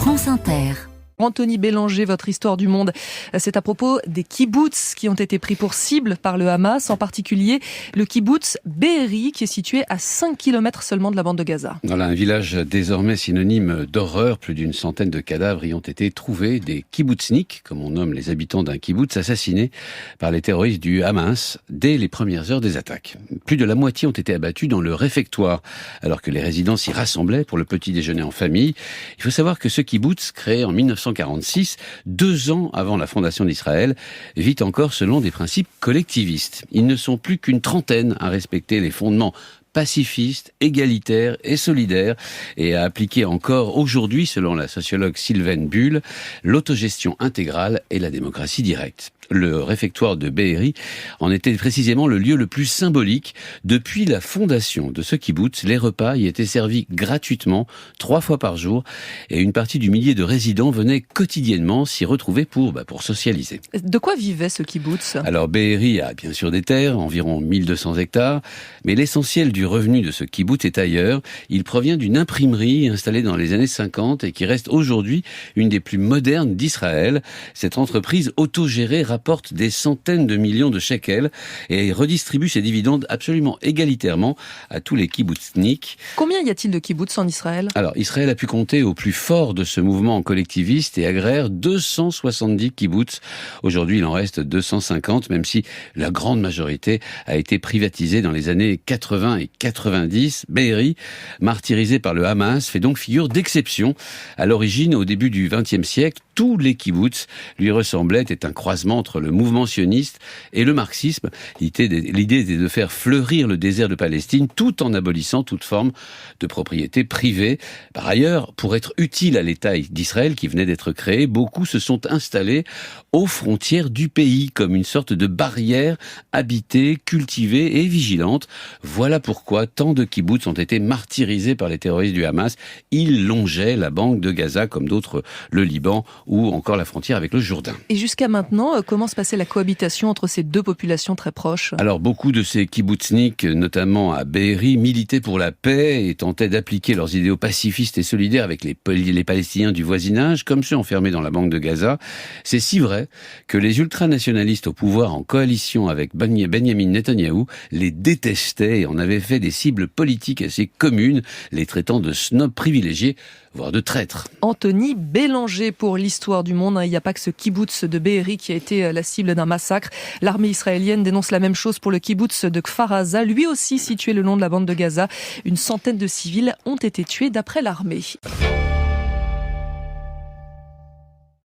France Inter. Anthony Bélanger, votre histoire du monde, c'est à propos des kibboutz qui ont été pris pour cible par le Hamas, en particulier le kibboutz Be'eri qui est situé à 5 km seulement de la bande de Gaza. Voilà, un village désormais synonyme d'horreur. Plus d'une centaine de cadavres y ont été trouvés, des kibbutzniks, comme on nomme les habitants d'un kibbutz, assassinés par les terroristes du Hamas dès les premières heures des attaques. Plus de la moitié ont été abattus dans le réfectoire, alors que les résidents s'y rassemblaient pour le petit déjeuner en famille. Il faut savoir que ce kibbutz, créé en 1946, 2 ans avant la fondation d'Israël, vit encore selon des principes collectivistes. Ils ne sont plus qu'une trentaine à respecter les fondements pacifiste, égalitaire et solidaire, et à appliquer encore aujourd'hui, selon la sociologue Sylvaine Bull, l'autogestion intégrale et la démocratie directe. Le réfectoire de Be'eri en était précisément le lieu le plus symbolique. Depuis la fondation de ce kibbutz, les repas y étaient servis gratuitement 3 fois par jour, et une partie du millier de résidents venait quotidiennement s'y retrouver pour socialiser. De quoi vivait ce kibbutz ? Alors Be'eri a bien sûr des terres, environ 1200 hectares, mais l'essentiel du revenu de ce kibbutz est ailleurs. Il provient d'une imprimerie installée dans les années 50 et qui reste aujourd'hui une des plus modernes d'Israël. Cette entreprise autogérée rapporte des centaines de millions de shekels et redistribue ses dividendes absolument égalitairement à tous les kibbutzniks. Combien y a-t-il de kibbutz en Israël ? Alors, Israël a pu compter au plus fort de ce mouvement collectiviste et agraire 270 kibbutz. Aujourd'hui, il en reste 250, même si la grande majorité a été privatisée dans les années 80 et 90. Be'eri, martyrisé par le Hamas, fait donc figure d'exception. À l'origine, au début du XXe siècle, tous les kibbutz lui ressemblaient, étaient un croisement entre le mouvement sioniste et le marxisme. L'idée était de faire fleurir le désert de Palestine tout en abolissant toute forme de propriété privée. Par ailleurs, pour être utile à l'État d'Israël qui venait d'être créé, beaucoup se sont installés aux frontières du pays comme une sorte de barrière habitée, cultivée et vigilante. Voilà pourquoi tant de kibbutz ont été martyrisés par les terroristes du Hamas. Ils longeaient la bande de Gaza comme d'autres le Liban ou encore la frontière avec le Jourdain. Et jusqu'à maintenant, comment se passait la cohabitation entre ces deux populations très proches ? Alors beaucoup de ces kibbutzniks, notamment à Be'eri, militaient pour la paix et tentaient d'appliquer leurs idéaux pacifistes et solidaires avec les Palestiniens du voisinage, comme ceux enfermés dans la bande de Gaza. C'est si vrai que les ultranationalistes au pouvoir en coalition avec Benjamin Netanyahou les détestaient et en avaient fait des cibles politiques assez communes, les traitant de snobs privilégiés, voire de traîtres. Anthony Bélanger pour l'histoire du monde. Il n'y a pas que ce kibbutz de Be'eri qui a été la cible d'un massacre. L'armée israélienne dénonce la même chose pour le kibbutz de Kfar Aza, lui aussi situé le long de la bande de Gaza. Une centaine de civils ont été tués d'après l'armée.